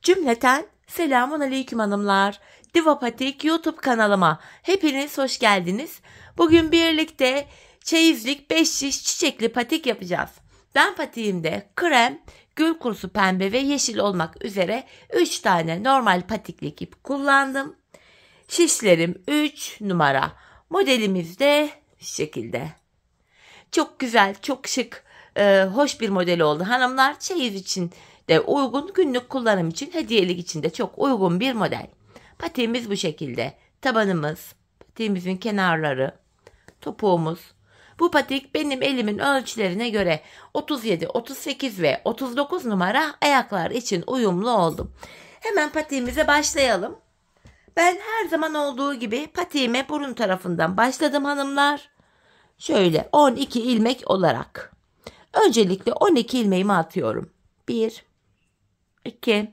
Cümleten selamun aleyküm hanımlar. Diva Patik YouTube kanalıma hepiniz hoş geldiniz. Bugün birlikte çeyizlik 5 şiş çiçekli patik yapacağız. Ben patiğimde krem, gül kurusu pembe ve yeşil olmak üzere 3 tane normal patiklik ip kullandım. Şişlerim 3 numara. Modelimiz de şu şekilde. Çok güzel, çok şık, hoş bir model oldu hanımlar. Çeyiz için de uygun, günlük kullanım için, hediyelik için de çok uygun bir model. Patiğimiz bu şekilde. Tabanımız, patiğimizin kenarları, topuğumuz. Bu patik benim elimin ölçülerine göre 37, 38 ve 39 numara ayaklar için uyumlu oldu. Hemen patiğimize başlayalım. Ben her zaman olduğu gibi patiğime burun tarafından başladım hanımlar. Şöyle 12 ilmek olarak. Öncelikle 12 ilmeğimi atıyorum. 1, 2,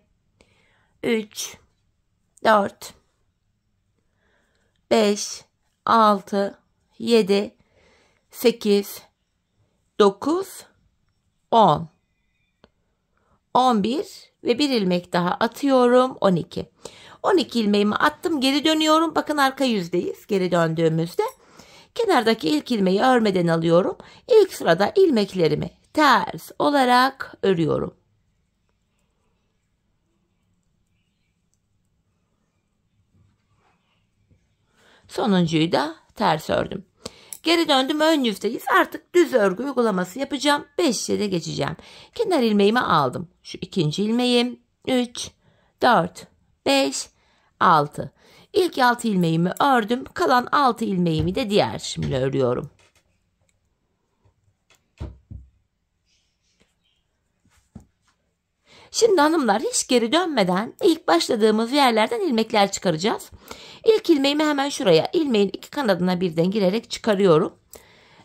3, 4, 5, 6, 7, 8, 9, 10, 11 ve bir ilmek daha atıyorum. 12. 12 ilmeğimi attım. Geri dönüyorum. Bakın arka yüzdeyiz. Geri döndüğümüzde kenardaki ilk ilmeği örmeden alıyorum. İlk sırada ilmeklerimi ters olarak örüyorum. Sonuncuyu da ters ördüm. Geri döndüm, ön yüzdeyiz. Artık düz örgü uygulaması yapacağım. 5 şişe geçeceğim. Kenar ilmeğimi aldım. Şu ikinci ilmeğim. 3, 4, 5, 6. İlk 6 ilmeğimi ördüm. Kalan 6 ilmeğimi de diğer şimdi örüyorum. Şimdi hanımlar hiç geri dönmeden ilk başladığımız yerlerden ilmekler çıkaracağız. İlk ilmeğimi hemen şuraya, ilmeğin iki kanadına birden girerek çıkarıyorum.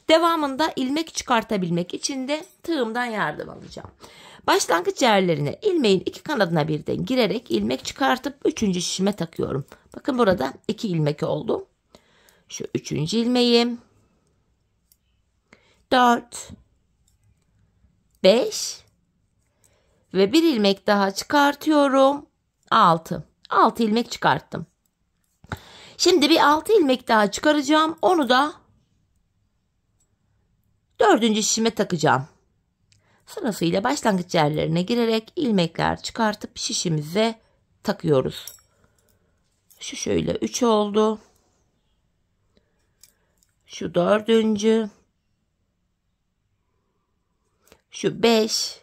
Devamında ilmek çıkartabilmek için de tığımdan yardım alacağım. Başlangıç yerlerine ilmeğin iki kanadına birden girerek ilmek çıkartıp 3. şişime takıyorum. Bakın burada 2 ilmek oldu. Şu 3. ilmeğim. 4, 5 ve bir ilmek daha çıkartıyorum. 6. 6 ilmek çıkarttım. Şimdi bir 6 ilmek daha çıkaracağım. Onu da 4. şişime takacağım. Sırasıyla başlangıç yerlerine girerek ilmekler çıkartıp şişimize takıyoruz. Şu şöyle 3 oldu. Şu 4. Şu 5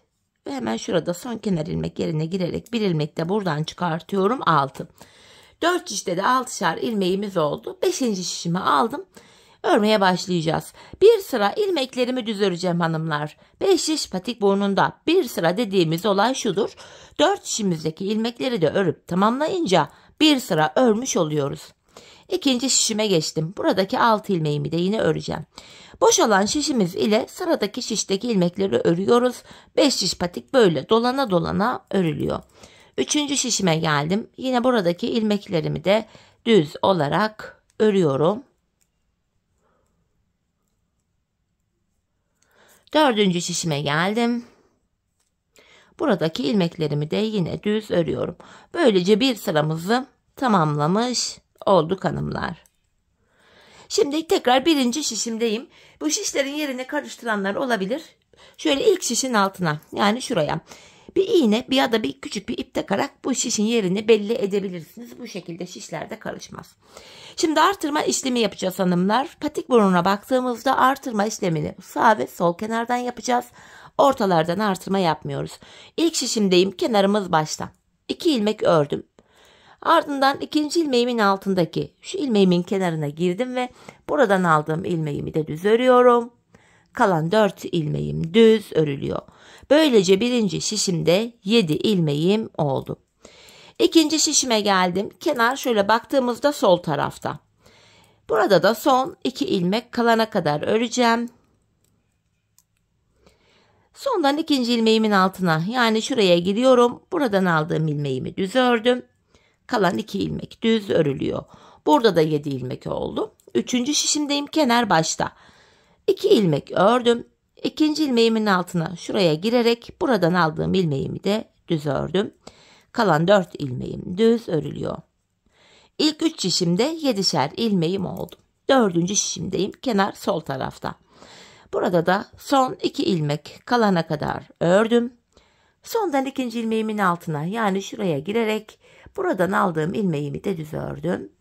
ve hemen şurada son kenar ilmek yerine girerek bir ilmek de buradan çıkartıyorum. 6. 4 şişte de 6'şar ilmeğimiz oldu. 5. şişimi aldım. Örmeye başlayacağız. Bir sıra ilmeklerimi düz öreceğim hanımlar. 5 şiş patik burnunda. Bir sıra dediğimiz olay şudur. 4 şişimizdeki ilmekleri de örüp tamamlayınca bir sıra örmüş oluyoruz. 2. şişime geçtim. Buradaki 6 ilmeğimi de yine öreceğim. Boş olan şişimiz ile sıradaki şişteki ilmekleri örüyoruz. 5 şiş patik böyle dolana dolana örülüyor. 3. şişime geldim. Yine buradaki ilmeklerimi de düz olarak örüyorum. 4. şişime geldim. Buradaki ilmeklerimi de yine düz örüyorum. Böylece bir sıramızı tamamlamış olduk hanımlar. Şimdi tekrar 1. şişimdeyim. Bu şişlerin yerini karıştıranlar olabilir. Şöyle ilk şişin altına, yani şuraya bir iğne ya da bir küçük bir ip takarak bu şişin yerini belli edebilirsiniz. Bu şekilde şişlerde karışmaz. Şimdi artırma işlemi yapacağız hanımlar. Patik burnuna baktığımızda artırma işlemini sağ ve sol kenardan yapacağız. Ortalardan artırma yapmıyoruz. İlk şişimdeyim. Kenarımız başta. 2 ilmek ördüm. Ardından 2. ilmeğimin altındaki şu ilmeğimin kenarına girdim ve buradan aldığım ilmeğimi de düz örüyorum. Kalan 4 ilmeğim düz örülüyor. Böylece 1. şişimde 7 ilmeğim oldu. 2. şişime geldim. Kenar şöyle baktığımızda sol tarafta. Burada da son 2 ilmek kalana kadar öreceğim. Sondan 2. ilmeğimin altına, yani şuraya giriyorum. Buradan aldığım ilmeğimi düz ördüm. Kalan 2 ilmek düz örülüyor. Burada da 7 ilmek oldu. 3. şişimdeyim. Kenar başta. 2 ilmek ördüm. 2. ilmeğimin altına şuraya girerek buradan aldığım ilmeğimi de düz ördüm. Kalan 4 ilmeğim düz örülüyor. İlk 3 şişimde 7'şer ilmeğim oldu. 4. şişimdeyim, kenar sol tarafta. Burada da son 2 ilmek kalana kadar ördüm. Sondan 2. ilmeğimin altına, yani şuraya girerek buradan aldığım ilmeğimi de düz ördüm.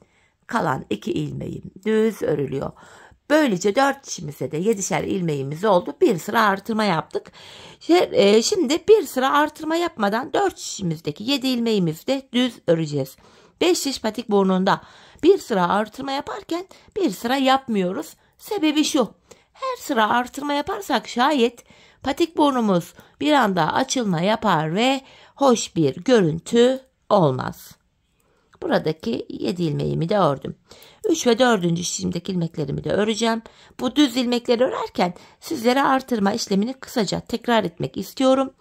Kalan 2 ilmeğim düz örülüyor. Böylece 4 şişimizde de 7'şer ilmeğimiz oldu. Bir sıra artırma yaptık. Şimdi bir sıra artırma yapmadan 4 şişimizdeki 7 ilmeğimizi de düz öreceğiz. 5 şiş patik burnunda bir sıra artırma yaparken bir sıra yapmıyoruz. Sebebi şu: her sıra artırma yaparsak şayet patik burnumuz bir anda açılma yapar ve hoş bir görüntü olmaz. Buradaki 7 ilmeğimi de ördüm. 3 ve 4. şişimdeki ilmeklerimi de öreceğim. Bu düz ilmekleri örerken sizlere artırma işlemini kısaca tekrar etmek istiyorum.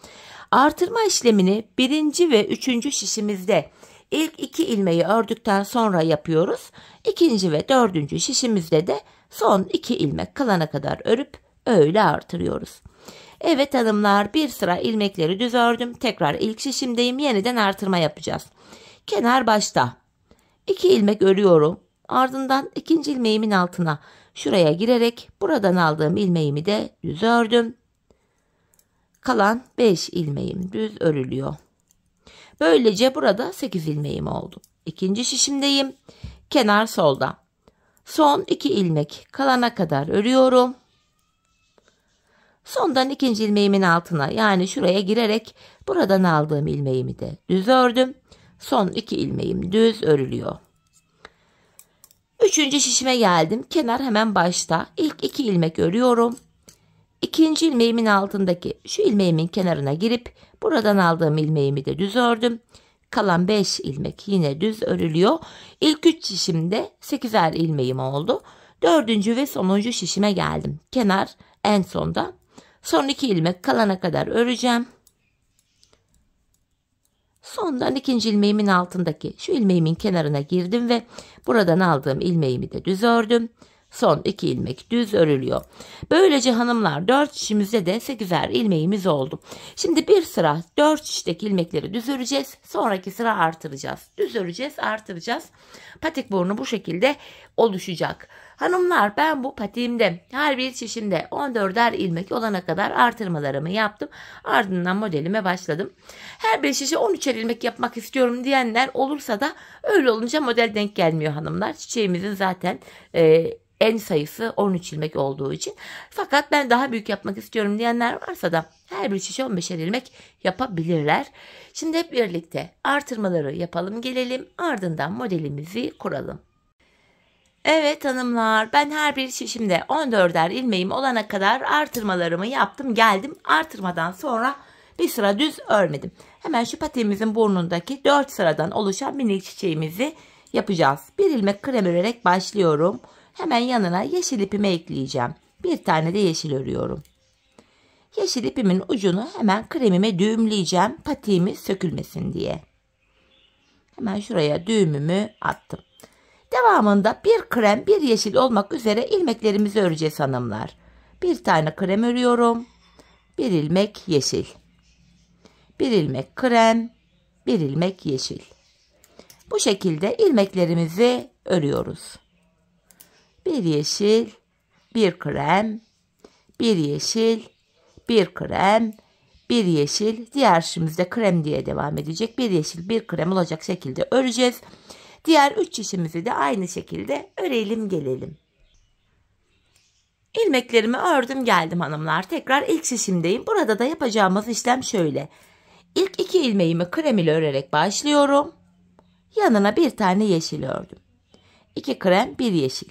Artırma işlemini 1. ve 3. şişimizde ilk 2 ilmeği ördükten sonra yapıyoruz. 2. ve 4. şişimizde de son 2 ilmek kalana kadar örüp öyle artırıyoruz. Evet hanımlar, bir sıra ilmekleri düz ördüm. Tekrar ilk şişimdeyim. Yeniden artırma yapacağız. Kenar başta 2 ilmek örüyorum. Ardından 2. ilmeğimin altına şuraya girerek buradan aldığım ilmeğimi de düz ördüm. Kalan 5 ilmeğim düz örülüyor. Böylece burada 8 ilmeğim oldu. 2. şişimdeyim. Kenar solda. Son 2 ilmek kalana kadar örüyorum. Sondan 2. ilmeğimin altına, yani şuraya girerek buradan aldığım ilmeğimi de düz ördüm. Son 2 ilmeğim düz örülüyor. 3. şişime geldim. Kenar hemen başta. İlk 2 ilmek örüyorum. 2. ilmeğimin altındaki şu ilmeğimin kenarına girip buradan aldığım ilmeğimi de düz ördüm. Kalan 5 ilmek yine düz örülüyor. İlk 3 şişimde 8'er ilmeğim oldu. 4. ve sonuncu şişime geldim. Kenar en sonda. Son 2 ilmek kalana kadar öreceğim. Sondan 2. ilmeğimin altındaki şu ilmeğimin kenarına girdim ve buradan aldığım ilmeğimi de düz ördüm. Son 2 ilmek düz örülüyor. Böylece hanımlar 4 şişimizde de 8'er ilmeğimiz oldu. Şimdi bir sıra 4 şişteki ilmekleri düz öreceğiz. Sonraki sıra artıracağız. Düz öreceğiz, artıracağız. Patik burnu bu şekilde oluşacak. Hanımlar, ben bu patiğimde her bir şişimde 14'er ilmek olana kadar artırmalarımı yaptım. Ardından modelime başladım. Her bir şişe 13'er ilmek yapmak istiyorum diyenler olursa da öyle olunca model denk gelmiyor hanımlar. Çiçeğimizin zaten en sayısı 13 ilmek olduğu için. Fakat ben daha büyük yapmak istiyorum diyenler varsa da her bir şişe 15'er ilmek yapabilirler. Şimdi hep birlikte artırmaları yapalım gelelim, ardından modelimizi kuralım. Evet hanımlar, ben her bir şişimde 14'er ilmeğim olana kadar artırmalarımı yaptım geldim. Artırmadan sonra bir sıra düz örmedim. Hemen şu patiğimizin burnundaki 4 sıradan oluşan minik çiçeğimizi yapacağız. Bir ilmek krem örerek başlıyorum. Hemen yanına yeşil ipimi ekleyeceğim. Bir tane de yeşil örüyorum. Yeşil ipimin ucunu hemen kremime düğümleyeceğim, patiğimiz sökülmesin diye. Hemen şuraya düğümümü attım. Devamında bir krem, bir yeşil olmak üzere ilmeklerimizi öreceğiz hanımlar. Bir tane krem örüyorum. Bir ilmek yeşil. Bir ilmek krem. Bir ilmek yeşil. Bu şekilde ilmeklerimizi örüyoruz. Bir yeşil, bir krem, bir yeşil, bir krem, bir yeşil. Diğer şişimizde krem diye devam edecek. Bir yeşil, bir krem olacak şekilde öreceğiz. Diğer 3 şişimizi de aynı şekilde örelim gelelim. İlmeklerimi ördüm geldim hanımlar. Tekrar ilk şişimdeyim. Burada da yapacağımız işlem şöyle. İlk 2 ilmeğimi krem ile örerek başlıyorum. Yanına bir tane yeşil ördüm. 2 krem, 1 yeşil.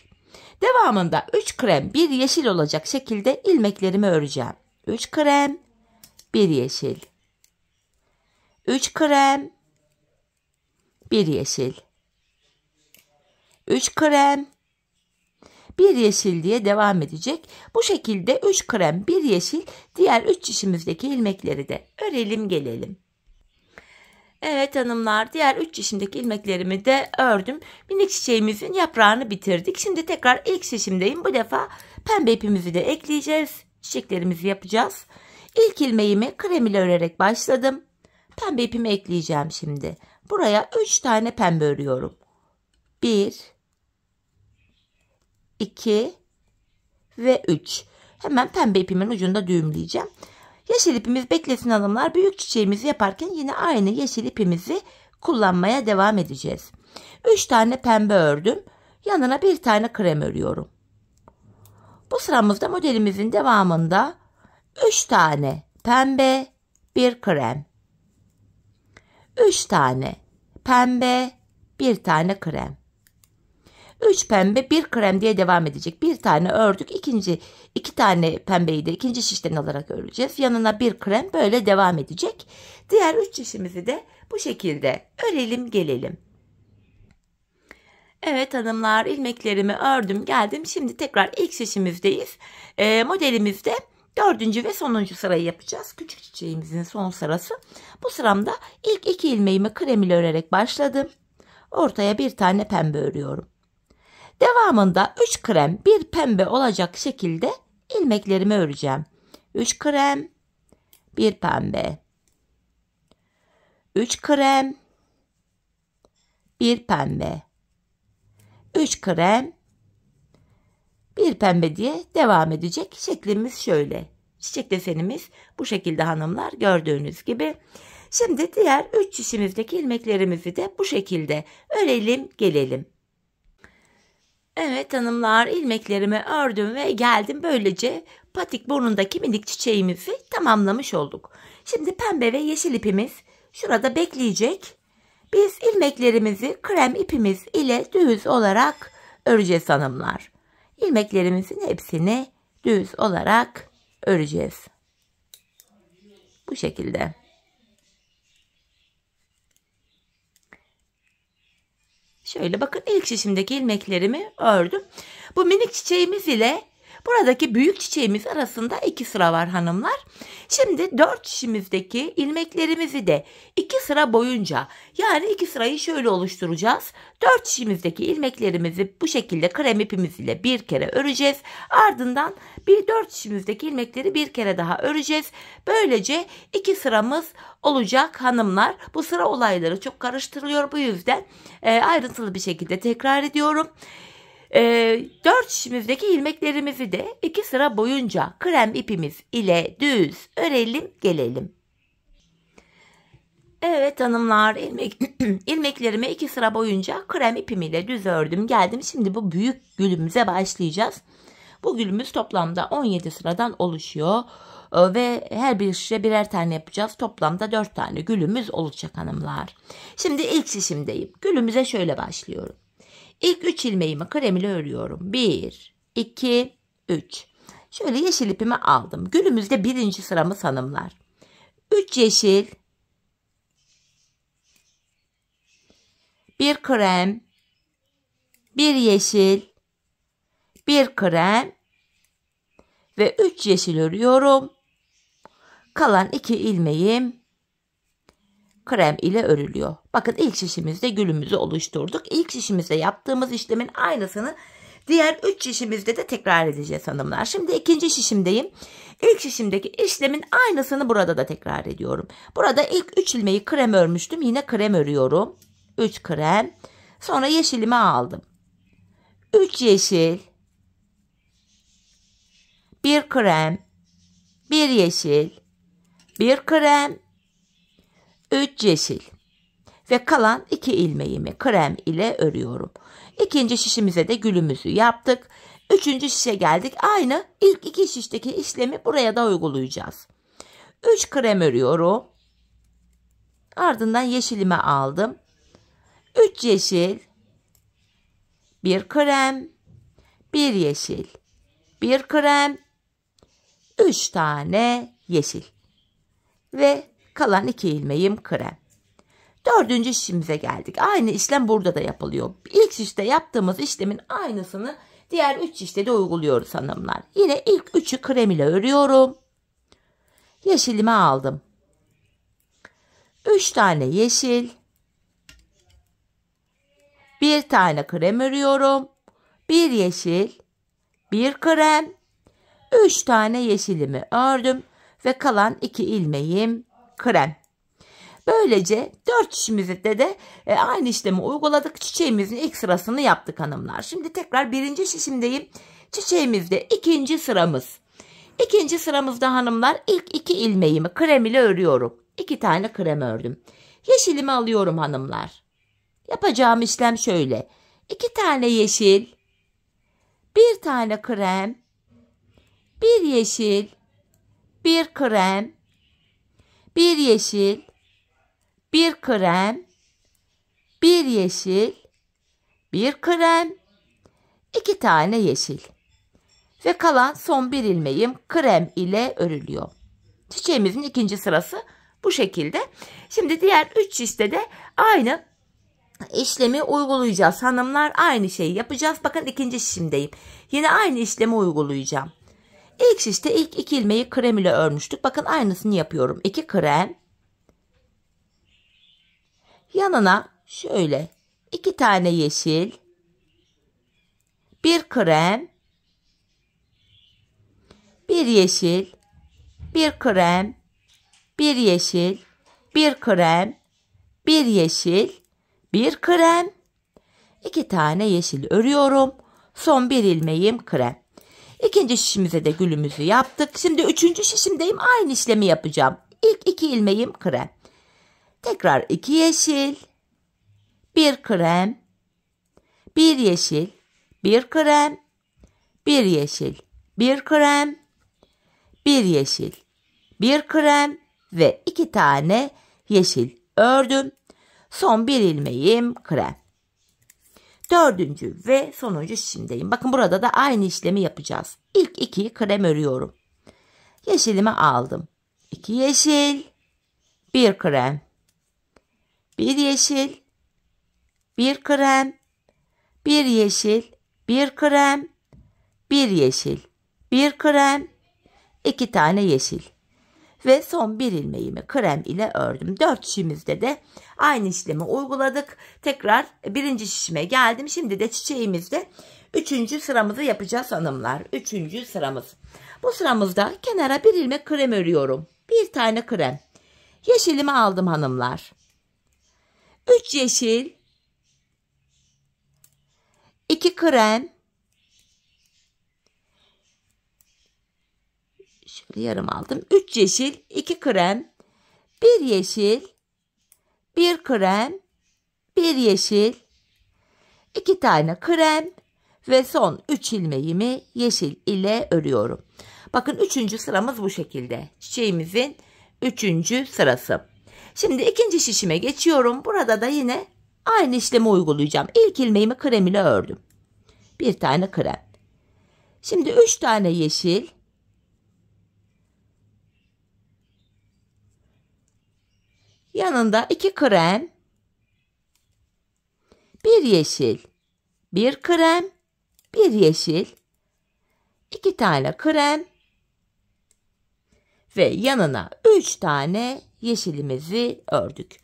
Devamında 3 krem, 1 yeşil olacak şekilde ilmeklerimi öreceğim. 3 krem, 1 yeşil. 3 krem, 1 yeşil. 3 krem, 1 yeşil diye devam edecek. Bu şekilde 3 krem, 1 yeşil, diğer 3 şişimizdeki ilmekleri de örelim gelelim. Evet hanımlar, diğer 3 şişimdeki ilmeklerimi de ördüm. Minik çiçeğimizin yaprağını bitirdik. Şimdi tekrar ilk şişimdeyim. Bu defa pembe ipimizi de ekleyeceğiz. Çiçeklerimizi yapacağız. İlk ilmeğimi krem ile örerek başladım. pembe ipimi ekleyeceğim şimdi. Buraya 3 tane pembe örüyorum. 1, 2 ve 3. Hemen pembe ipimin ucunda düğümleyeceğim. Yeşil ipimiz beklesin hanımlar. Büyük çiçeğimizi yaparken yine aynı yeşil ipimizi kullanmaya devam edeceğiz. 3 tane pembe ördüm. Yanına bir tane krem örüyorum. Bu sıramızda modelimizin devamında 3 tane pembe, bir krem. 3 tane pembe, bir tane krem. 3 pembe, bir krem diye devam edecek. Bir tane ördük. İki tane pembeyi de ikinci şişten alarak öreceğiz. Yanına bir krem, böyle devam edecek. Diğer 3 şişimizi de bu şekilde örelim gelelim. Evet hanımlar, ilmeklerimi ördüm geldim. Şimdi tekrar ilk şişimizdeyiz. Modelimizde 4. ve sonuncu sırayı yapacağız. Küçük çiçeğimizin son sırası. Bu sıramda ilk 2 ilmeğimi krem ile örerek başladım. Ortaya bir tane pembe örüyorum. Devamında 3 krem, 1 pembe olacak şekilde ilmeklerimi öreceğim. 3 krem, 1 pembe. 3 krem, 1 pembe. 3 krem, 1 pembe diye devam edecek. Şeklimiz şöyle. Çiçek desenimiz bu şekilde hanımlar, gördüğünüz gibi. Şimdi diğer 3 şişimizdeki ilmeklerimizi de bu şekilde örelim gelelim. Evet hanımlar, ilmeklerimi ördüm ve geldim. Böylece patik burnundaki minik çiçeğimizi tamamlamış olduk. Şimdi pembe ve yeşil ipimiz şurada bekleyecek. Biz ilmeklerimizi krem ipimiz ile düz olarak öreceğiz hanımlar. İlmeklerimizin hepsini düz olarak öreceğiz. Bu şekilde. Şöyle bakın, ilk şişimdeki ilmeklerimi ördüm. Bu minik çiçeğimiz ile buradaki büyük çiçeğimiz arasında 2 sıra var hanımlar. Şimdi 4 şişimizdeki ilmeklerimizi de 2 sıra boyunca, yani 2 sırayı şöyle oluşturacağız. 4 şişimizdeki ilmeklerimizi bu şekilde krem ipimiz ile bir kere öreceğiz. Ardından 4 şişimizdeki ilmekleri bir kere daha öreceğiz. Böylece 2 sıramız olacak hanımlar. Bu sıra olayları çok karıştırılıyor, bu yüzden ayrıntılı bir şekilde tekrar ediyorum. 4 şişimizdeki ilmeklerimizi de 2 sıra boyunca krem ipimiz ile düz örelim gelelim. Evet hanımlar, ilmeklerimi 2 sıra boyunca krem ipimiyle düz ördüm geldim. Şimdi bu büyük gülümüze başlayacağız. Bu gülümüz toplamda 17 sıradan oluşuyor ve her bir şişe birer tane yapacağız. Toplamda 4 tane gülümüz olacak hanımlar. Şimdi ilk şişimdeyim. Gülümüze şöyle başlıyorum. İlk 3 ilmeğimi krem ile örüyorum. 1, 2, 3. Şöyle yeşil ipimi aldım. Gülümüzde 1. sıramız hanımlar. 3 yeşil, 1 krem, 1 yeşil, 1 krem ve 3 yeşil örüyorum. Kalan 2 ilmeğim krem ile örülüyor. Bakın, ilk şişimizde gülümüzü oluşturduk. İlk şişimizde yaptığımız işlemin aynısını diğer 3 şişimizde de tekrar edeceğiz hanımlar. Şimdi ikinci şişimdeyim. İlk şişimdeki işlemin aynısını burada da tekrar ediyorum. Burada ilk 3 ilmeği krem örmüştüm. Yine krem örüyorum. 3 krem. Sonra yeşilimi aldım. 3 yeşil, 1 krem, 1 yeşil, 1 krem, 3 yeşil ve kalan 2 ilmeğimi krem ile örüyorum. İkinci şişimize de gülümüzü yaptık. Üçüncü şişe geldik. Aynı ilk 2 şişteki işlemi buraya da uygulayacağız. 3 krem örüyorum. Ardından yeşilimi aldım. 3 yeşil, 1 krem, 1 yeşil, 1 krem, 3 tane yeşil ve kalan 2 ilmeğim krem. 4. şişimize geldik. Aynı işlem burada da yapılıyor. İlk şişte yaptığımız işlemin aynısını diğer 3 şişte de uyguluyoruz hanımlar. Yine ilk 3'ü krem ile örüyorum. Yeşilimi aldım. 3 tane yeşil, 1 tane krem örüyorum. 1 yeşil, 1 krem, 3 tane yeşilimi ördüm ve kalan 2 ilmeğim krem. Böylece 4 şişimizde de aynı işlemi uyguladık. Çiçeğimizin ilk sırasını yaptık hanımlar. Şimdi tekrar birinci şişimdeyim. Çiçeğimizde ikinci sıramız. İkinci sıramızda hanımlar ilk 2 ilmeğimi krem ile örüyorum. 2 tane krem ördüm. Yeşilimi alıyorum hanımlar. Yapacağım işlem şöyle. 2 tane yeşil, 1 tane krem, 1 yeşil, 1 krem, 1 yeşil, 1 krem, 1 yeşil, 1 krem, 2 tane yeşil. Ve kalan son 1 ilmeğim krem ile örülüyor. Çiçeğimizin ikinci sırası bu şekilde. Şimdi diğer 3 şişte de aynı işlemi uygulayacağız. Hanımlar aynı şeyi yapacağız. Bakın ikinci şişimdeyim. Yine aynı işlemi uygulayacağım. İlk şişte ilk 2 ilmeği krem ile örmüştük. Bakın aynısını yapıyorum. 2 krem. Yanına şöyle 2 tane yeşil. 1 krem. 1 yeşil. 1 krem. 1 yeşil. 1 krem. 1 yeşil. 1 krem. 2 tane yeşil örüyorum. Son 1 ilmeğim krem. İkinci şişimize de gülümüzü yaptık. Şimdi 3. şişimdeyim. Aynı işlemi yapacağım. İlk 2 ilmeğim krem. Tekrar 2 yeşil. 1 krem. 1 yeşil. 1 krem. 1 yeşil. 1 krem. 1 yeşil. 1 krem. Ve 2 tane yeşil ördüm. Son 1 ilmeğim krem. 4. ve sonuncu şişimdeyim. Bakın burada da aynı işlemi yapacağız. İlk 2'yi krem örüyorum. Yeşilimi aldım. 2 yeşil, 1 krem. 1 yeşil, 1 krem. 1 yeşil, 1 krem. 1 yeşil, 1 krem. 2 tane yeşil. Ve son 1 ilmeğimi krem ile ördüm. 4 şişimizde de aynı işlemi uyguladık. Tekrar 1. şişime geldim. Şimdi de çiçeğimizde 3. sıramızı yapacağız hanımlar. 3. sıramız. Bu sıramızda kenara 1 ilmek krem örüyorum. 1 tane krem. Yeşilimi aldım hanımlar. 3 yeşil. 2 krem. Şöyle yarım aldım. 3 yeşil, 2 krem, 1 yeşil, 1 krem, 1 yeşil, 2 tane krem ve son 3 ilmeğimi yeşil ile örüyorum. Bakın 3. sıramız bu şekilde. Çiçeğimizin 3. sırası. Şimdi 2. şişime geçiyorum. Burada da yine aynı işlemi uygulayacağım. İlk ilmeğimi krem ile ördüm. 1 tane krem. Şimdi 3 tane yeşil. Yanında 2 krem, 1 yeşil, 1 krem, 1 yeşil, 2 tane krem ve yanına 3 tane yeşilimizi ördük.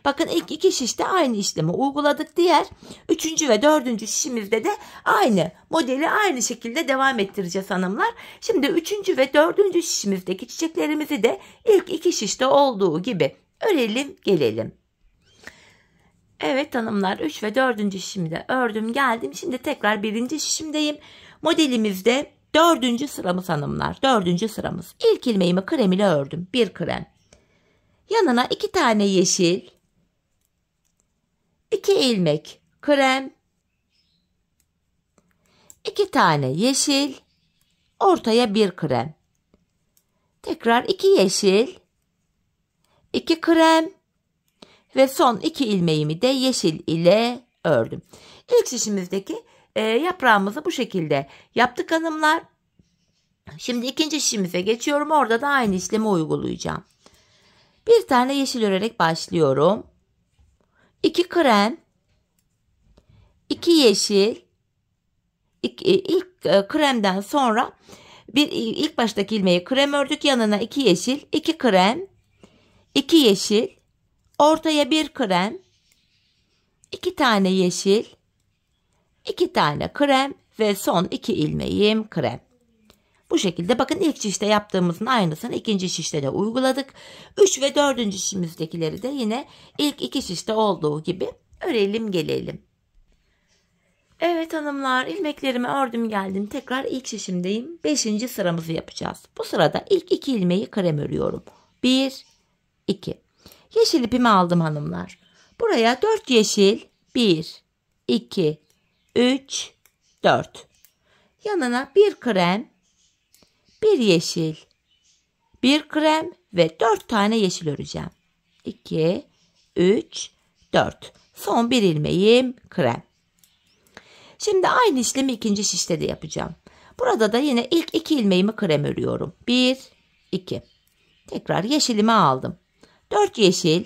Bakın ilk 2 şişte aynı işlemi uyguladık. Diğer 3. ve 4. şişimizde de aynı modeli aynı şekilde devam ettireceğiz hanımlar. Şimdi 3. ve 4. şişimizdeki çiçeklerimizi de ilk 2 şişte olduğu gibi örelim gelelim. Evet hanımlar 3 ve 4. şişimi de ördüm geldim. Şimdi tekrar 1. şişimdeyim. Modelimizde 4. sıramız hanımlar. 4. sıramız. İlk ilmeğimi krem ile ördüm. 1 krem. Yanına 2 tane yeşil. 2 ilmek krem. 2 tane yeşil. Ortaya 1 krem. Tekrar 2 yeşil. 2 krem ve son 2 ilmeğimi de yeşil ile ördüm. İlk şişimizdeki yaprağımızı bu şekilde yaptık hanımlar. Şimdi 2. şişimize geçiyorum. Orada da aynı işlemi uygulayacağım. 1 tane yeşil örerek başlıyorum. 2 krem, 2 yeşil, ilk kremden sonra ilk baştaki ilmeği krem ördük. Yanına 2 yeşil, 2 krem, 2 yeşil, ortaya 1 krem, 2 tane yeşil, 2 tane krem ve son 2 ilmeğim krem. Bu şekilde bakın ilk şişte yaptığımızın aynısını ikinci şişte de uyguladık. 3 ve 4. şişimizdekileri de yine ilk 2 şişte olduğu gibi örelim gelelim. Evet hanımlar, ilmeklerimi ördüm geldim. Tekrar ilk şişimdeyim. 5. sıramızı yapacağız. Bu sırada ilk 2 ilmeği krem örüyorum. 1, 2. Yeşil ipimi aldım hanımlar. Buraya 4 yeşil. 1, 2, 3, 4. Yanına 1 krem, 1 yeşil, 1 krem ve 4 tane yeşil öreceğim. 2, 3, 4. Son 1 ilmeğim krem. Şimdi aynı işlemi ikinci şişte de yapacağım. Burada da yine ilk 2 ilmeğimi krem örüyorum. 1, 2. Tekrar yeşilimi aldım. 4 yeşil,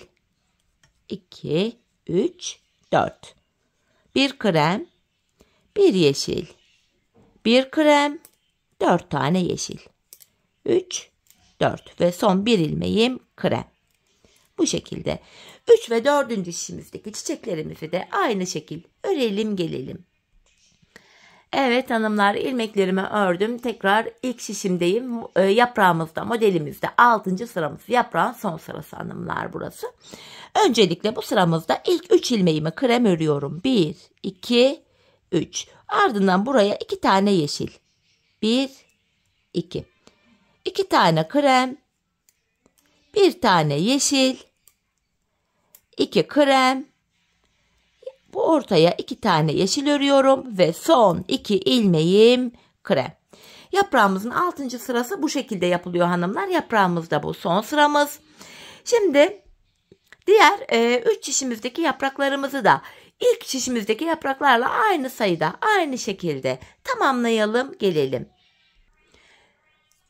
2, 3, 4. 1 krem, 1 yeşil, 1 krem, 4 tane yeşil. 3, 4 ve son 1 ilmeğim krem. Bu şekilde 3 ve 4. şişimizdeki çiçeklerimizi de aynı şekil örelim gelelim. Evet hanımlar, ilmeklerimi ördüm. Tekrar ilk şişimdeyim. Yaprağımızda, modelimizde 6. sıramız. Yaprağın son sırası hanımlar burası. Öncelikle bu sıramızda ilk 3 ilmeğimi krem örüyorum. 1, 2, 3. Ardından buraya 2 tane yeşil. 1, 2. 2 tane krem. 1 tane yeşil. 2 krem. Bu ortaya 2 tane yeşil örüyorum ve son 2 ilmeğim krem. Yaprağımızın 6. sırası bu şekilde yapılıyor hanımlar. Yaprağımızda bu son sıramız. Şimdi diğer 3 şişimizdeki yapraklarımızı da ilk şişimizdeki yapraklarla aynı sayıda, aynı şekilde tamamlayalım gelelim.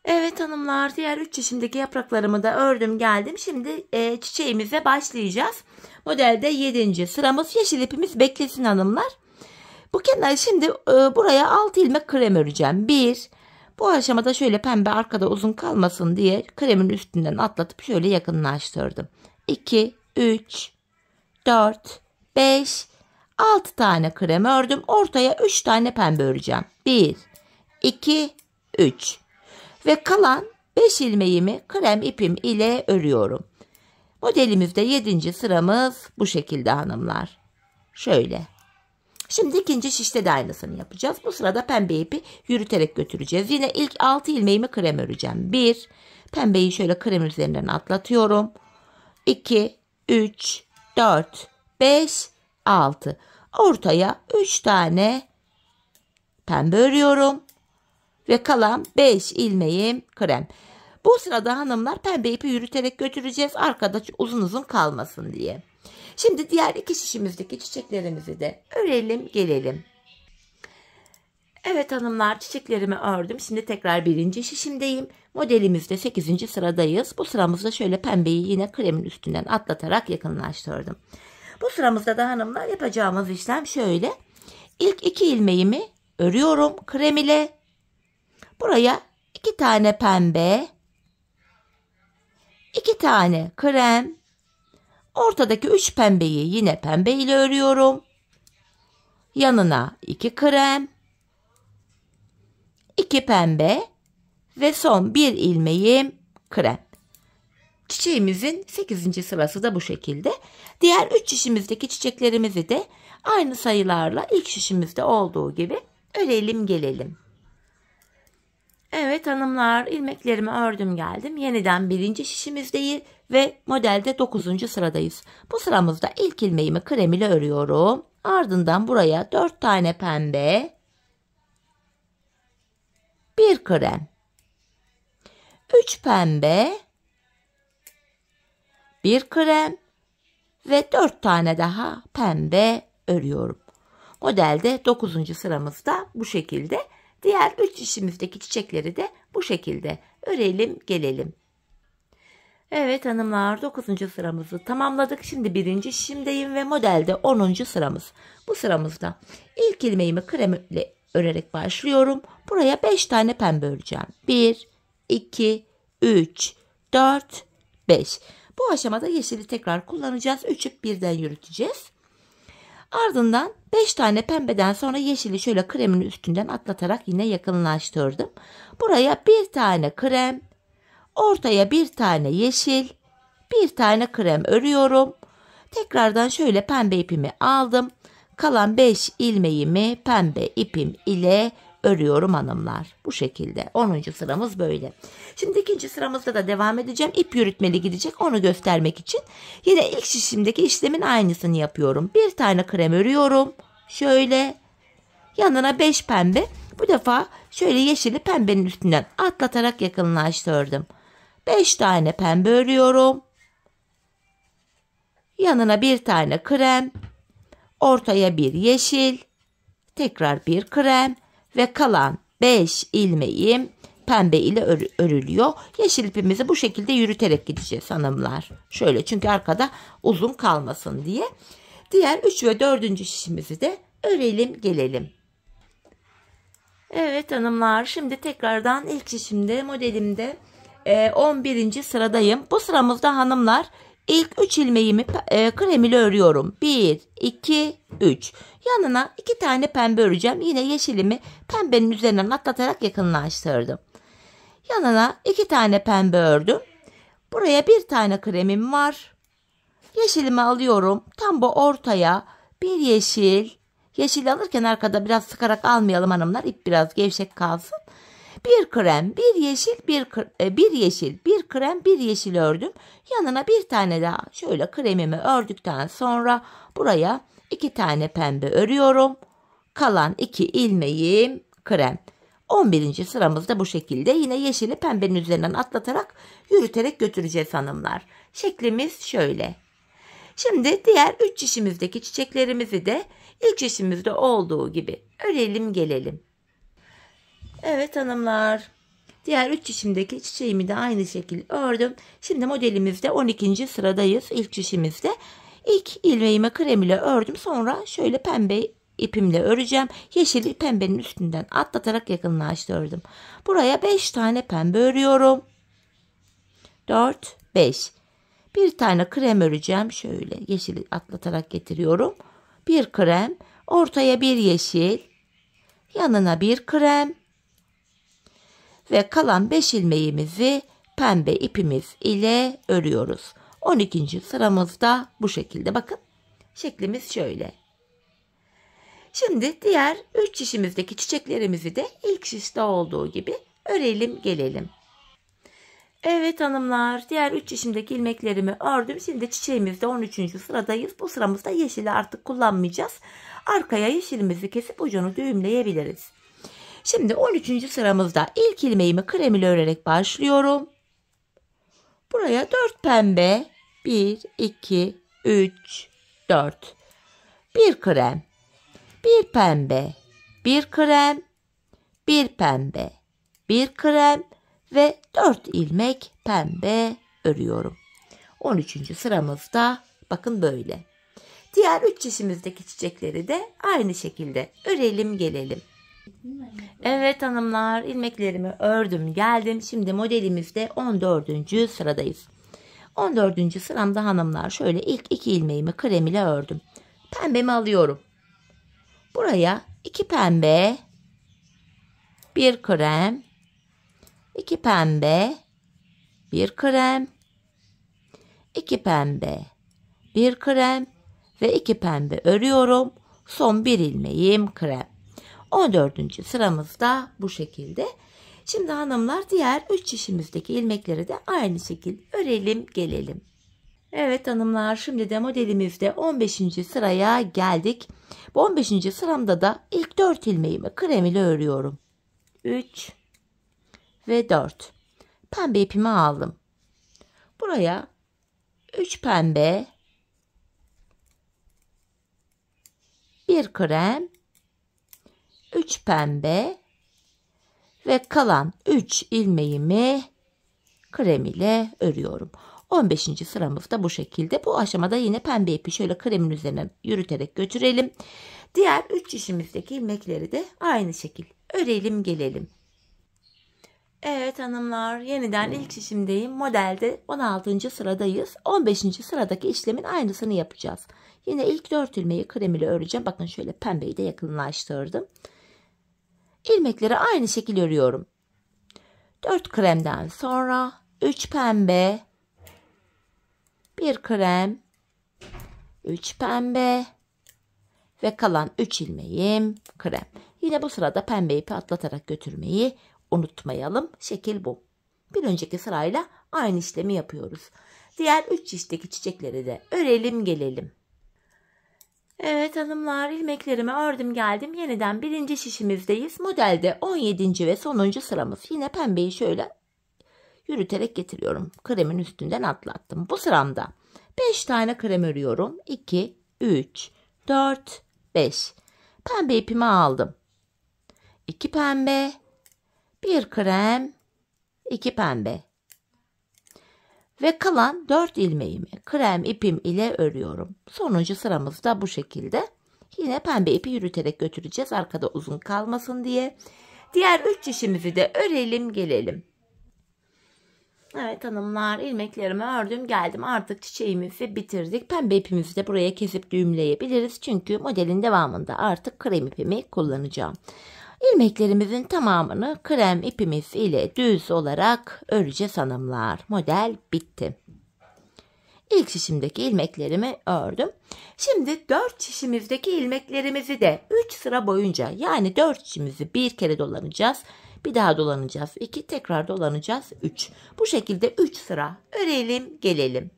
Evet hanımlar, diğer 3 şişimdeki yapraklarımı da ördüm geldim. Şimdi çiçeğimize başlayacağız. Modelde 7. sıramız. Yeşil ipimiz beklesin hanımlar. Bu kenar şimdi buraya 6 ilmek krem öreceğim. 1. Bu aşamada şöyle pembe arkada uzun kalmasın diye kremin üstünden atlatıp şöyle yakınlaştırdım. 2, 3, 4, 5, 6 tane krem ördüm. Ortaya 3 tane pembe öreceğim. 1, 2, 3. Ve kalan 5 ilmeğimi krem ipim ile örüyorum. Modelimizde 7. sıramız bu şekilde hanımlar. Şöyle. Şimdi ikinci şişte de aynısını yapacağız. Bu sırada pembe ipi yürüterek götüreceğiz. Yine ilk 6 ilmeğimi krem öreceğim. 1. Pembeyi şöyle krem üzerinden atlatıyorum. 2, 3, 4, 5, 6. Ortaya 3 tane pembe örüyorum. Ve kalan 5 ilmeğim krem. Bu sırada hanımlar pembe ipi yürüterek götüreceğiz. Arkada uzun uzun kalmasın diye. Şimdi diğer 2 şişimizdeki çiçeklerimizi de örelim gelelim. Evet hanımlar, çiçeklerimi ördüm. Şimdi tekrar 1. şişimdeyim. Modelimizde 8. sıradayız. Bu sıramızda şöyle pembeyi yine kremin üstünden atlatarak yakınlaştırdım. Bu sıramızda da hanımlar yapacağımız işlem şöyle. İlk 2 ilmeğimi örüyorum krem ile. Buraya 2 tane pembe, 2 tane krem, ortadaki 3 pembeyi yine pembe ile örüyorum. Yanına 2 krem, 2 pembe ve son 1 ilmeğim krem. Çiçeğimizin 8. sırası da bu şekilde. Diğer 3 şişimizdeki çiçeklerimizi de aynı sayılarla ilk şişimizde olduğu gibi örelim gelelim. Evet hanımlar, ilmeklerimi ördüm geldim. Yeniden 1. şişimizdeyiz ve modelde 9. sıradayız. Bu sıramızda ilk ilmeğimi krem ile örüyorum. Ardından buraya 4 tane pembe, 1 krem, 3 pembe, 1 krem ve 4 tane daha pembe örüyorum. Modelde 9. sıramızda bu şekilde. Diğer 3 şişimizdeki çiçekleri de bu şekilde örelim gelelim. Evet hanımlar, 9. sıramızı tamamladık. Şimdi 1. şişimdeyim ve modelde 10. sıramız. Bu sıramızda ilk ilmeğimi krem ile örerek başlıyorum. Buraya 5 tane pembe öreceğim. 1, 2, 3, 4, 5. Bu aşamada yeşili tekrar kullanacağız. 3'ü birden yürüteceğiz. Ardından 5 tane pembeden sonra yeşili şöyle kremin üstünden atlatarak yine yakınlaştırdım. Buraya bir tane krem, ortaya bir tane yeşil, bir tane krem örüyorum. Tekrardan şöyle pembe ipimi aldım. Kalan 5 ilmeğimi pembe ipim ile örüyorum hanımlar. Bu şekilde 10. sıramız böyle. Şimdi ikinci sıramızda da devam edeceğim. İp yürütmeli gidecek, onu göstermek için. Yine ilk şişimdeki işlemin aynısını yapıyorum. Bir tane krem örüyorum. Şöyle yanına 5 pembe. Bu defa şöyle yeşili pembenin üstünden atlatarak yakınlaştırdım. 5 tane pembe örüyorum. Yanına bir tane krem. Ortaya bir yeşil. Tekrar bir krem. Ve kalan 5 ilmeğim pembe ile örülüyor. Yeşil ipimizi bu şekilde yürüterek gideceğiz hanımlar. Şöyle, çünkü arkada uzun kalmasın diye. Diğer 3 ve 4. şişimizi de örelim gelelim. Evet hanımlar, şimdi tekrardan ilk şişimde, modelimde 11. sıradayım. Bu sıramızda hanımlar ilk 3 ilmeğimi krem ile örüyorum. 1, 2, 3. Yanına 2 tane pembe öreceğim. Yine yeşilimi pembenin üzerinden atlatarak yakınlaştırdım. Yanına 2 tane pembe ördüm. Buraya bir tane kremim var. Yeşilimi alıyorum. Tam bu ortaya bir yeşil. Yeşil alırken arkada biraz sıkarak almayalım hanımlar. İp biraz gevşek kalsın. Bir krem, bir yeşil, bir yeşil, bir krem, bir yeşil ördüm. Yanına bir tane daha şöyle kremimi ördükten sonra buraya 2 tane pembe örüyorum. Kalan 2 ilmeğim krem. 11. sıramızda bu şekilde yine yeşili pembenin üzerinden atlatarak yürüterek götüreceğiz hanımlar. Şeklimiz şöyle. Şimdi diğer 3 şişimizdeki çiçeklerimizi de ilk şişimizde olduğu gibi örelim gelelim. Evet hanımlar, diğer 3 şişimdeki çiçeğimi de aynı şekilde ördüm. Şimdi modelimizde 12. sıradayız. İlk şişimizde ilk ilmeğimi krem ile ördüm. Sonra şöyle pembe ipimle öreceğim. Yeşili pembenin üstünden atlatarak yakınlaştırdım. Buraya 5 tane pembe örüyorum. 4, 5. Bir tane krem öreceğim. Şöyle yeşili atlatarak getiriyorum. Bir krem, ortaya bir yeşil, yanına bir krem. Ve kalan 5 ilmeğimizi pembe ipimiz ile örüyoruz. 12. sıramızda bu şekilde. Bakın, şeklimiz şöyle. Şimdi diğer 3 şişimizdeki çiçeklerimizi de ilk şişte olduğu gibi örelim gelelim. Evet hanımlar, diğer 3 şişimdeki ilmeklerimi ördüm. Şimdi çiçeğimizde 13. sıradayız. Bu sıramızda yeşili artık kullanmayacağız. Arkaya yeşilimizi kesip ucunu düğümleyebiliriz. Şimdi 13. sıramızda ilk ilmeğimi krem ile örerek başlıyorum. Buraya 4 pembe, 1, 2, 3, 4. Bir krem, bir pembe, bir krem, bir pembe, bir krem ve 4 ilmek pembe örüyorum. 13. sıramızda bakın böyle. Diğer 3 çeşimizdeki çiçekleri de aynı şekilde örelim gelelim. Evet hanımlar, ilmeklerimi ördüm geldim. Şimdi modelimizde 14. sıradayız. 14. sıramda hanımlar şöyle ilk 2 ilmeğimi krem ile ördüm. Pembemi alıyorum. Buraya 2 pembe, 1 krem, 2 pembe, 1 krem, 2 pembe, 1 krem ve 2 pembe örüyorum. Son 1 ilmeğim krem. 14. sıramızda bu şekilde. Şimdi hanımlar diğer 3 şişimizdeki ilmekleri de aynı şekilde örelim gelelim. Evet hanımlar, şimdi de modelimizde 15. sıraya geldik. Bu 15. sıramda da ilk 4 ilmeğimi krem ile örüyorum. 3 ve 4. Pembe ipimi aldım. Buraya 3 pembe, 1 krem, 3 pembe ve kalan 3 ilmeğimi krem ile örüyorum. 15. sıramızda bu şekilde. Bu aşamada yine pembe ipi şöyle kremin üzerine yürüterek götürelim. Diğer 3 şişimizdeki ilmekleri de aynı şekil örelim gelelim. Evet hanımlar, yeniden ilk şişimdeyim. Modelde 16. sıradayız. 15. sıradaki işlemin aynısını yapacağız. Yine ilk 4 ilmeği krem ile öreceğim. Bakın şöyle pembeyi de yakınlaştırdım. İlmekleri aynı şekilde örüyorum. 4 kremden sonra 3 pembe, 1 krem, 3 pembe ve kalan 3 ilmeğim krem. Yine bu sırada pembe ipi atlatarak götürmeyi unutmayalım. Şekil bu. Bir önceki sırayla aynı işlemi yapıyoruz. Diğer 3 şişteki çiçekleri de örelim gelelim. Evet hanımlar, ilmeklerimi ördüm geldim. Yeniden birinci şişimizdeyiz. Modelde 17. ve sonuncu sıramız. Yine pembeyi şöyle yürüterek getiriyorum. Kremin üstünden atlattım. Bu sıramda 5 tane krem örüyorum. 2, 3, 4, 5. Pembe ipimi aldım. 2 pembe, 1 krem, 2 pembe. Ve kalan 4 ilmeğimi krem ipim ile örüyorum. Sonuncu sıramız da bu şekilde. Yine pembe ipi yürüterek götüreceğiz. Arkada uzun kalmasın diye. Diğer 3 şişimizi de örelim gelelim. Evet hanımlar, ilmeklerimi ördüm geldim. Artık çiçeğimizi bitirdik. Pembe ipimizi de buraya kesip düğümleyebiliriz. Çünkü modelin devamında artık krem ipimi kullanacağım. İlmeklerimizin tamamını krem ipimiz ile düz olarak öreceğiz hanımlar. Model bitti. İlk şişimdeki ilmeklerimi ördüm. Şimdi 4 şişimizdeki ilmeklerimizi de 3 sıra boyunca, yani 4 şişimizi bir kere dolanacağız. Bir daha dolanacağız. 2 tekrar dolanacağız. 3. Bu şekilde 3 sıra örelim gelelim.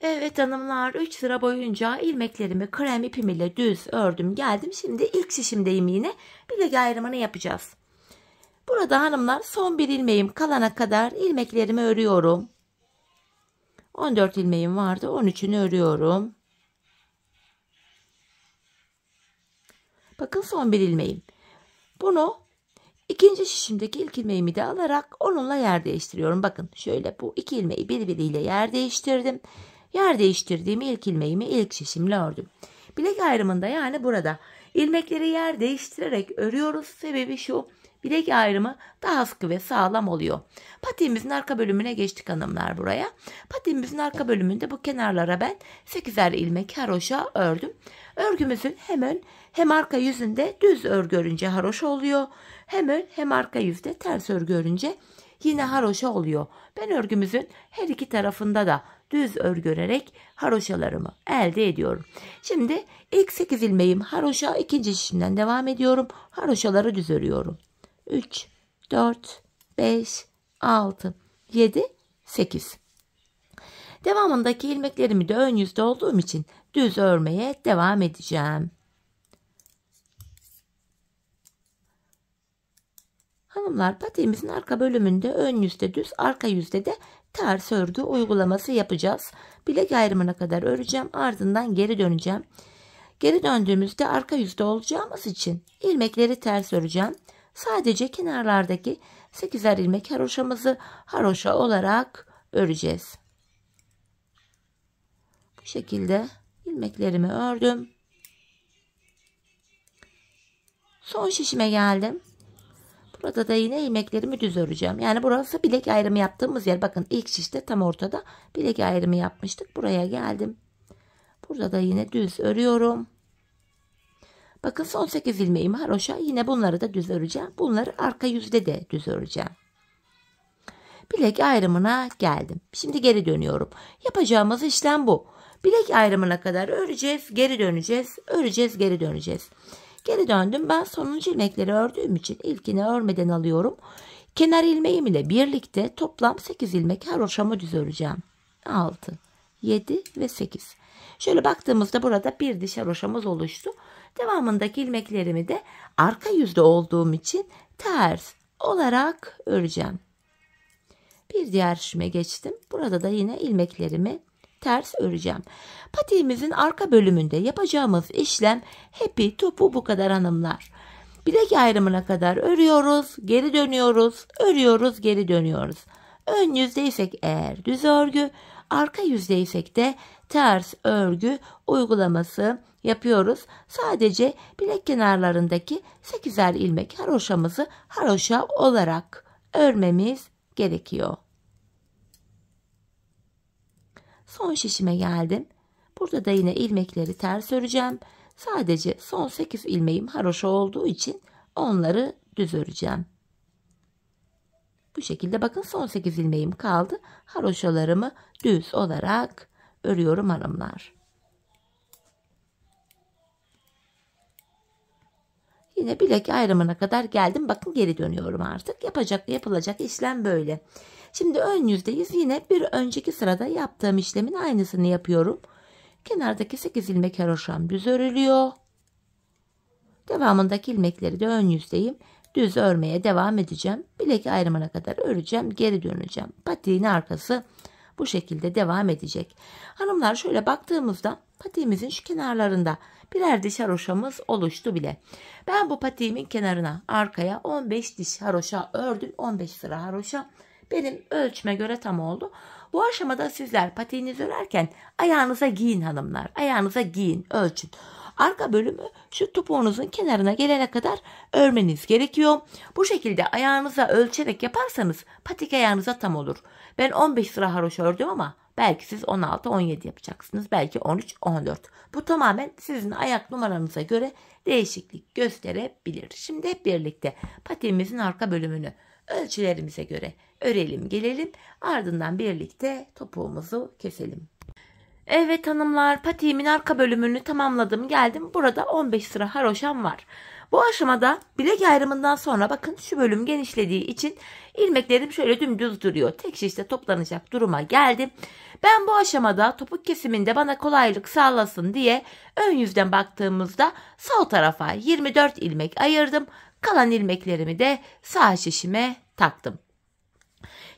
Evet hanımlar, 3 sıra boyunca ilmeklerimi krem ipim ile düz ördüm geldim. Şimdi ilk şişimdeyim yine. Bilek ayrımını yapacağız. Burada hanımlar son bir ilmeğim kalana kadar ilmeklerimi örüyorum. 14 ilmeğim vardı. 13'ünü örüyorum. Bakın son bir ilmeğim. Bunu ikinci şişimdeki ilk ilmeğimi de alarak onunla yer değiştiriyorum. Bakın şöyle bu iki ilmeği birbiriyle yer değiştirdim. Yer değiştirdiğim ilk ilmeğimi ilk şişimle ördüm. Bilek ayrımında, yani burada ilmekleri yer değiştirerek örüyoruz. Sebebi şu: bilek ayrımı daha sıkı ve sağlam oluyor. Patiğimizin arka bölümüne geçtik hanımlar buraya. Patiğimizin arka bölümünde bu kenarlara ben 8'er ilmek haroşa ördüm. Örgümüzün hem ön hem arka yüzünde düz örgü örünce haroşa oluyor. Hem ön hem arka yüzde ters örgü örünce yine haroşa oluyor. Ben örgümüzün her iki tarafında da düz örgü örerek haroşalarımı elde ediyorum. Şimdi ilk 8 ilmeğim haroşa, ikinci şişimden devam ediyorum. Haroşaları düz örüyorum. 3, 4, 5, 6, 7, 8. Devamındaki ilmeklerimi de ön yüzde olduğum için düz örmeye devam edeceğim. Hanımlar, patiğimizin arka bölümünde ön yüzde düz, arka yüzde de ters örgü uygulaması yapacağız. Bilek ayrımına kadar öreceğim, ardından geri döneceğim. Geri döndüğümüzde arka yüzde olacağımız için ilmekleri ters öreceğim. Sadece kenarlardaki 8'er ilmek haroşamızı haroşa olarak öreceğiz. Bu şekilde ilmeklerimi ördüm. Son şişime geldim. Burada da yine ilmeklerimi düz öreceğim. Yani burası bilek ayrımı yaptığımız yer. Bakın ilk şişte tam ortada bilek ayrımı yapmıştık. Buraya geldim. Burada da yine düz örüyorum. Bakın son 8 ilmeğim haroşa. Yine bunları da düz öreceğim. Bunları arka yüzde de düz öreceğim. Bilek ayrımına geldim. Şimdi geri dönüyorum. Yapacağımız işlem bu. Bilek ayrımına kadar öreceğiz, geri döneceğiz, öreceğiz, geri döneceğiz. Geri döndüm. Ben sonuncu ilmekleri ördüğüm için ilkini örmeden alıyorum. Kenar ilmeğim ile birlikte toplam 8 ilmek haroşamı düz öreceğim. 6, 7 ve 8. Şöyle baktığımızda burada bir diş haroşamız oluştu. Devamındaki ilmeklerimi de arka yüzde olduğum için ters olarak öreceğim. Bir diğer şişime geçtim. Burada da yine ilmeklerimi ters öreceğim. Patiğimizin arka bölümünde yapacağımız işlem hepi topu bu kadar hanımlar. Bilek ayrımına kadar örüyoruz, geri dönüyoruz, örüyoruz, geri dönüyoruz. Ön yüzdeysek eğer düz örgü, arka yüzdeysek de ters örgü uygulaması yapıyoruz. Sadece bilek kenarlarındaki 8'er ilmek haroşamızı haroşa olarak örmemiz gerekiyor. Son şişime geldim. Burada da yine ilmekleri ters öreceğim. Sadece son 8 ilmeğim haroşa olduğu için onları düz öreceğim. Bu şekilde bakın son 8 ilmeğim kaldı. Haroşalarımı düz olarak örüyorum hanımlar. Yine bilek ayrımına kadar geldim. Bakın geri dönüyorum artık. Yapılacak işlem böyle. Şimdi ön yüzdeyiz. Yine bir önceki sırada yaptığım işlemin aynısını yapıyorum. Kenardaki 8 ilmek haroşam düz örülüyor. Devamındaki ilmekleri de ön yüzdeyim. Düz örmeye devam edeceğim. Bilek ayrımına kadar öreceğim. Geri döneceğim. Patiğin arkası bu şekilde devam edecek. Hanımlar şöyle baktığımızda patiğimizin şu kenarlarında birer diş haroşamız oluştu bile. Ben bu patiğimin kenarına arkaya 15 diş haroşa ördüm. 15 sıra haroşa benim ölçüme göre tam oldu. Bu aşamada sizler patiğinizi örerken ayağınıza giyin hanımlar. Ayağınıza giyin, ölçün. Arka bölümü şu topuğunuzun kenarına gelene kadar örmeniz gerekiyor. Bu şekilde ayağınıza ölçerek yaparsanız patik ayağınıza tam olur. Ben 15 sıra haroşa ördüm ama belki siz 16-17 yapacaksınız. Belki 13-14. Bu tamamen sizin ayak numaranıza göre değişiklik gösterebilir. Şimdi hep birlikte patiğimizin arka bölümünü ölçülerimize göre örelim gelelim. Ardından birlikte topuğumuzu keselim. Evet hanımlar, patiğimin arka bölümünü tamamladım geldim. Burada 15 sıra haroşam var. Bu aşamada bilek ayrımından sonra bakın şu bölüm genişlediği için ilmeklerim şöyle dümdüz duruyor. Tek şişte toplanacak duruma geldim. Ben bu aşamada topuk kesiminde bana kolaylık sağlasın diye ön yüzden baktığımızda sol tarafa 24 ilmek ayırdım. Kalan ilmeklerimi de sağ şişime taktım.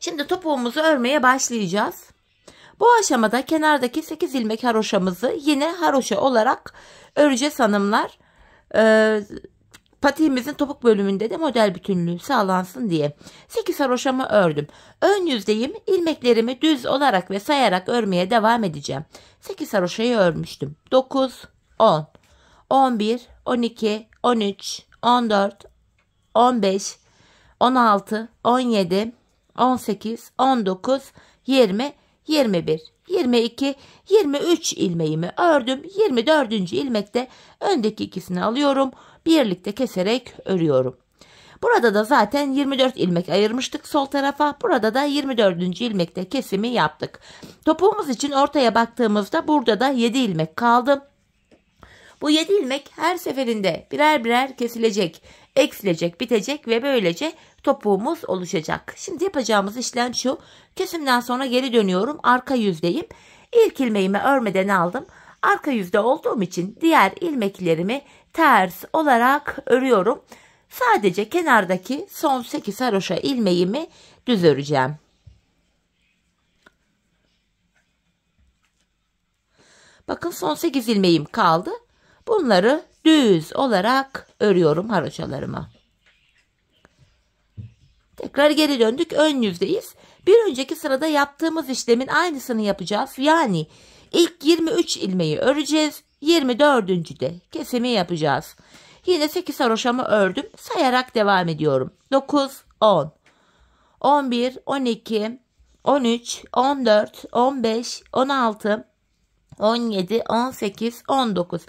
Şimdi topuğumuzu örmeye başlayacağız. Bu aşamada kenardaki 8 ilmek haroşamızı yine haroşa olarak öreceğiz hanımlar. Patiğimizin topuk bölümünde de model bütünlüğü sağlansın diye 8 haroşamı ördüm. Ön yüzdeyim. İlmeklerimi düz olarak ve sayarak örmeye devam edeceğim. 8 haroşayı örmüştüm. 9, 10, 11, 12, 13, 14, 15, 16, 17, 18, 19, 20, 21, 22, 23 ilmeğimi ördüm. 24. ilmekte öndeki ikisini alıyorum. Birlikte keserek örüyorum. Burada da zaten 24 ilmek ayırmıştık sol tarafa. Burada da 24. ilmekte kesimi yaptık. Topuğumuz için ortaya baktığımızda burada da 7 ilmek kaldı. Bu 7 ilmek her seferinde birer birer kesilecek, eksilecek, bitecek ve böylece topuğumuz oluşacak. Şimdi yapacağımız işlem şu. Kesimden sonra geri dönüyorum. Arka yüzdeyim. İlk ilmeğimi örmeden aldım. Arka yüzde olduğum için diğer ilmeklerimi ters olarak örüyorum. Sadece kenardaki son 8 haroşa ilmeğimi düz öreceğim. Bakın son 8 ilmeğim kaldı. Bunları düz olarak örüyorum haroşalarıma. Tekrar geri döndük. Ön yüzdeyiz. Bir önceki sırada yaptığımız işlemin aynısını yapacağız. Yani ilk 23 ilmeği öreceğiz. 24. de kesimi yapacağız. Yine 8 haroşamı ördüm. Sayarak devam ediyorum. 9, 10, 11, 12, 13, 14, 15, 16, 17, 18, 19,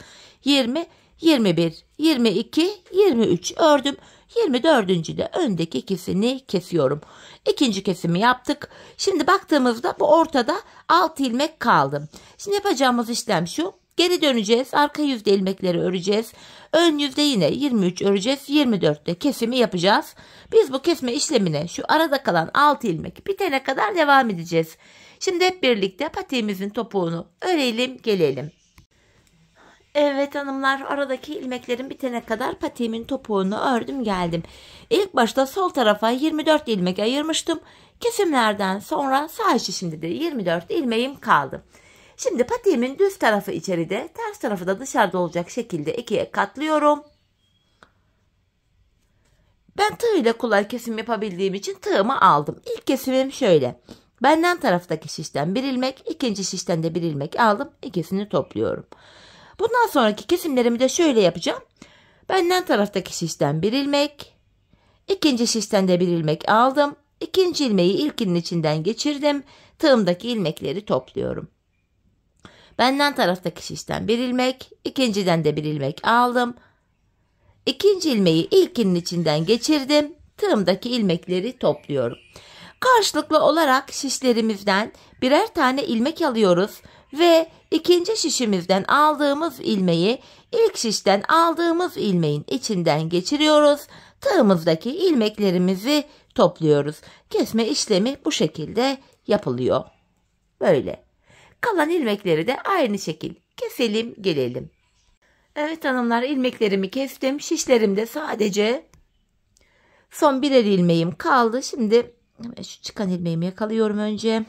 20, 21, 22, 23 ördüm. 24. de öndeki ikisini kesiyorum. İkinci kesimi yaptık. Şimdi baktığımızda bu ortada 6 ilmek kaldı. Şimdi yapacağımız işlem şu. Geri döneceğiz. Arka yüzde ilmekleri öreceğiz. Ön yüzde yine 23 öreceğiz. 24'te kesimi yapacağız. Biz bu kesme işlemine şu arada kalan 6 ilmek bitene kadar devam edeceğiz. Şimdi hep birlikte patiğimizin topuğunu örelim gelelim. Evet hanımlar, aradaki ilmeklerin bitene kadar patiğimin topuğunu ördüm geldim. İlk başta sol tarafa 24 ilmek ayırmıştım. Kesimlerden sonra sağ şişimde de 24 ilmeğim kaldı. Şimdi patiğimin düz tarafı içeride, ters tarafı da dışarıda olacak şekilde ikiye katlıyorum. Ben tığ ile kolay kesim yapabildiğim için tığımı aldım. İlk kesimim şöyle. Benden taraftaki şişten bir ilmek, ikinci şişten de bir ilmek aldım. İkisini topluyorum. Bundan sonraki kesimlerimi de şöyle yapacağım. Benden taraftaki şişten bir ilmek, ikinci şişten de bir ilmek aldım. İkinci ilmeği ilkinin içinden geçirdim. Tığımdaki ilmekleri topluyorum. Benden taraftaki şişten bir ilmek, ikinciden de bir ilmek aldım. İkinci ilmeği ilkinin içinden geçirdim. Tığımdaki ilmekleri topluyorum. Karşılıklı olarak şişlerimizden birer tane ilmek alıyoruz ve ikinci şişimizden aldığımız ilmeği ilk şişten aldığımız ilmeğin içinden geçiriyoruz. Tığımızdaki ilmeklerimizi topluyoruz. Kesme işlemi bu şekilde yapılıyor. Böyle. Kalan ilmekleri de aynı şekil keselim gelelim. Evet hanımlar, ilmeklerimi kestim. Şişlerimde sadece son birer ilmeğim kaldı. Şimdi şu çıkan ilmeğimi yakalıyorum önce.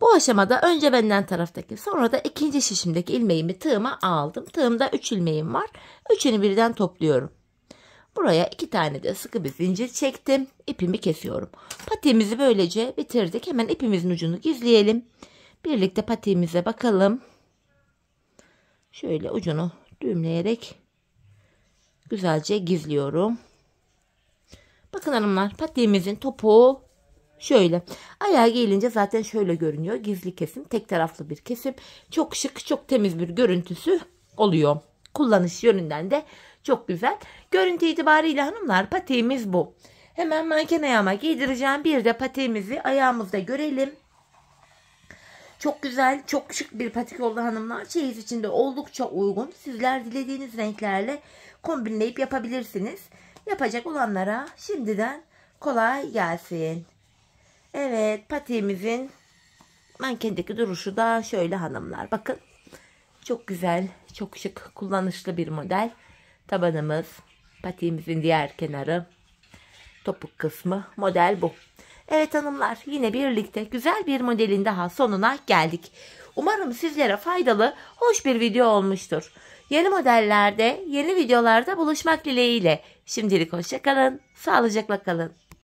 Bu aşamada önce benden taraftaki, sonra da ikinci şişimdeki ilmeğimi tığıma aldım. Tığımda 3 ilmeğim var. Üçünü birden topluyorum. Buraya 2 tane de sıkı bir zincir çektim. İpimi kesiyorum. Patiğimizi böylece bitirdik. Hemen ipimizin ucunu gizleyelim. Birlikte patiğimize bakalım. Şöyle ucunu düğümleyerek güzelce gizliyorum. Bakın hanımlar, patiğimizin topuğu şöyle. Ayağa gelince zaten şöyle görünüyor. Gizli kesim, tek taraflı bir kesim. Çok şık, çok temiz bir görüntüsü oluyor. Kullanış yönünden de çok güzel. Görüntü itibariyle hanımlar patiğimiz bu. Hemen manken ayağıma giydireceğim. Bir de patiğimizi ayağımızda görelim. Çok güzel, çok şık bir patik oldu hanımlar. Çeyiz için de oldukça uygun. Sizler dilediğiniz renklerle kombinleyip yapabilirsiniz. Yapacak olanlara şimdiden kolay gelsin. Evet, patiğimizin mankendeki duruşu da şöyle hanımlar. Bakın, çok güzel, çok şık, kullanışlı bir model. Tabanımız, patiğimizin diğer kenarı, topuk kısmı, model bu. Evet hanımlar, yine birlikte güzel bir modelin daha sonuna geldik. Umarım sizlere faydalı, hoş bir video olmuştur. Yeni modellerde, yeni videolarda buluşmak dileğiyle. Şimdilik hoşça kalın, sağlıcakla kalın.